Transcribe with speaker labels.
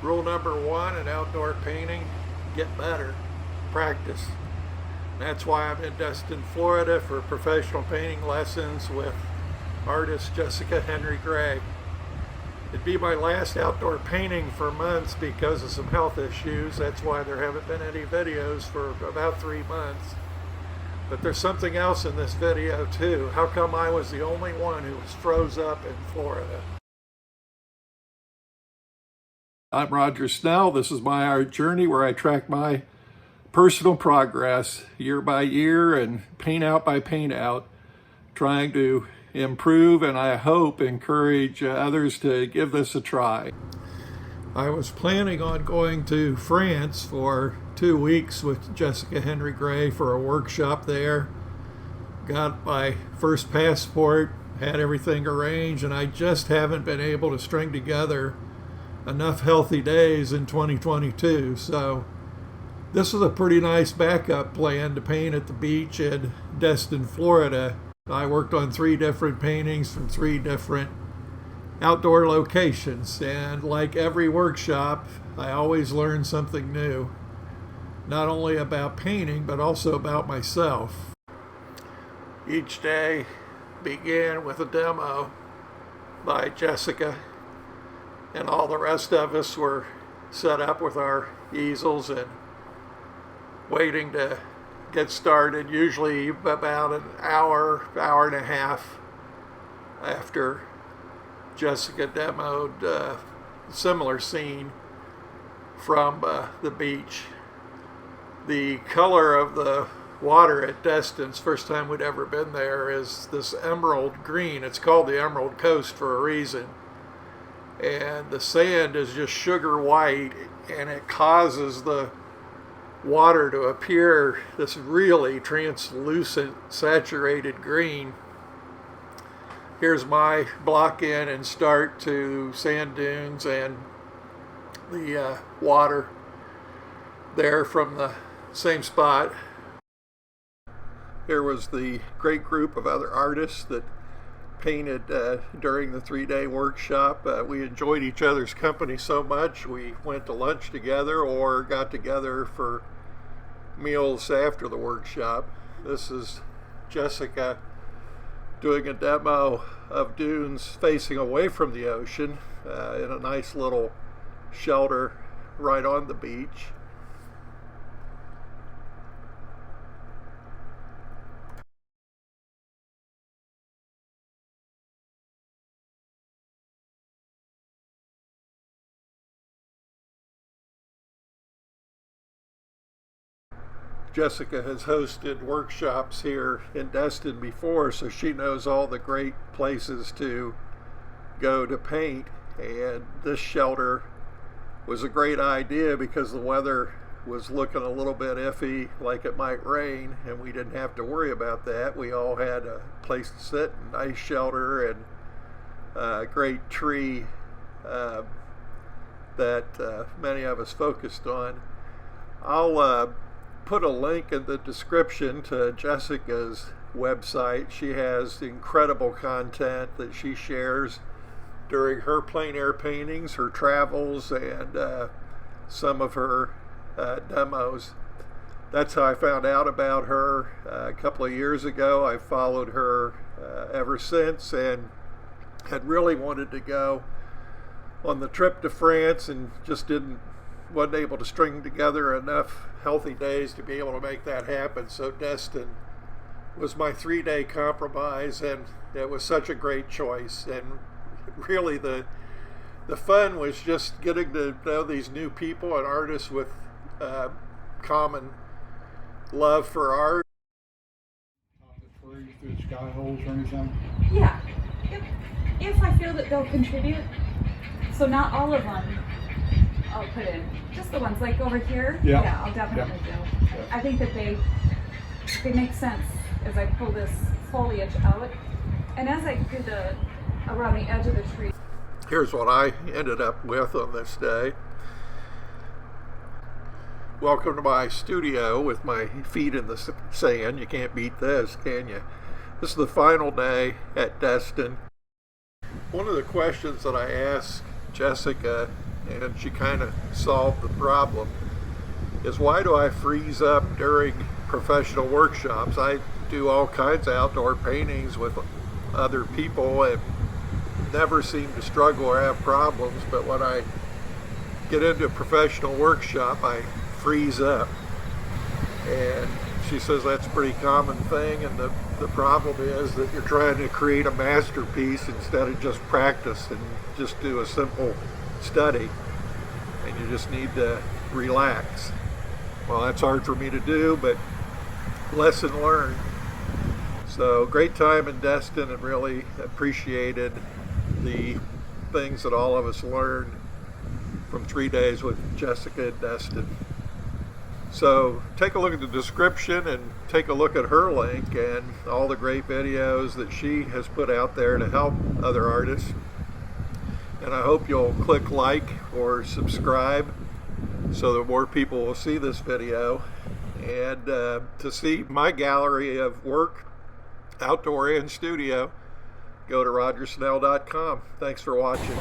Speaker 1: Rule number one in outdoor painting, get better, practice. That's why I'm in Destin, Florida for professional painting lessons with artist Jessica Henry Gray. It'd be my last outdoor painting for months because of some health issues. That's why there haven't been any videos for about 3 months. But there's something else in this video too. How come I was the only one who was froze up in Florida? I'm Roger Snell. This is my art journey where I track my personal progress year by year and paint out by paint out, trying to improve and I hope encourage others to give this a try. I was planning on going to France for 2 weeks with Jessica Henry Gray for a workshop there. Got my first passport, had everything arranged, and I just haven't been able to string together enough healthy days in 2022. So this was a pretty nice backup plan to paint at the beach in Destin, Florida. I worked on 3 different paintings from 3 different outdoor locations, and like every workshop, I always learn something new, not only about painting but also about myself. Each day began with a demo by Jessica, and all the rest of us were set up with our easels and waiting to get started, usually about an hour and a half after Jessica demoed a similar scene from the beach. The color of the water at Destin's, first time we'd ever been there, is this emerald green. It's called the Emerald Coast for a reason. And the sand is just sugar white, and it causes the water to appear this really translucent, saturated green. Here's my block in and start to sand dunes and the water there from the same spot. Here was the great group of other artists that painted during the 3-day workshop. We enjoyed each other's company so much we went to lunch together or got together for meals after the workshop. This is Jessica doing a demo of dunes facing away from the ocean in a nice little shelter right on the beach. Jessica has hosted workshops here in Destin before, so she knows all the great places to go to paint, and this shelter was a great idea because the weather was looking a little bit iffy, like it might rain, and we didn't have to worry about that. We all had a place to sit, a nice shelter, and a great tree that many of us focused on. I'll put a link in the description to Jessica's website. She has incredible content that she shares during her plein air paintings, her travels, and some of her demos. That's how I found out about her a couple of years ago. I've followed her ever since and had really wanted to go on the trip to France and just wasn't able to string together enough healthy days to be able to make that happen. So Destin was my 3-day compromise, and it was such a great choice. And really the fun was just getting to know these new people and artists with common love for art.
Speaker 2: Through the sky holes or anything?
Speaker 3: Yeah, if I feel that they'll contribute. So not all of them I'll put in, just the ones like over here.
Speaker 2: Yeah,
Speaker 3: I'll definitely do.
Speaker 2: Yeah.
Speaker 3: I think that they make sense as I pull this foliage out, and as I do around the edge of the tree.
Speaker 1: Here's what I ended up with on this day. Welcome to my studio with my feet in the sand. You can't beat this, can you? This is the final day at Destin. One of the questions that I asked Jessica and she kind of solved the problem, is why do I freeze up during professional workshops? I do all kinds of outdoor paintings with other people and never seem to struggle or have problems, but when I get into a professional workshop, I freeze up. And she says that's a pretty common thing, and the problem is that you're trying to create a masterpiece instead of just practice and just do a simple study, and you just need to relax. Well, that's hard for me to do, but lesson learned. So great time in Destin, and really appreciated the things that all of us learned from 3 days with Jessica and Destin. So take a look at the description and take a look at her link and all the great videos that she has put out there to help other artists. And I hope you'll click like or subscribe so that more people will see this video. And to see my gallery of work, outdoor and studio, go to rogersnell.com. Thanks for watching.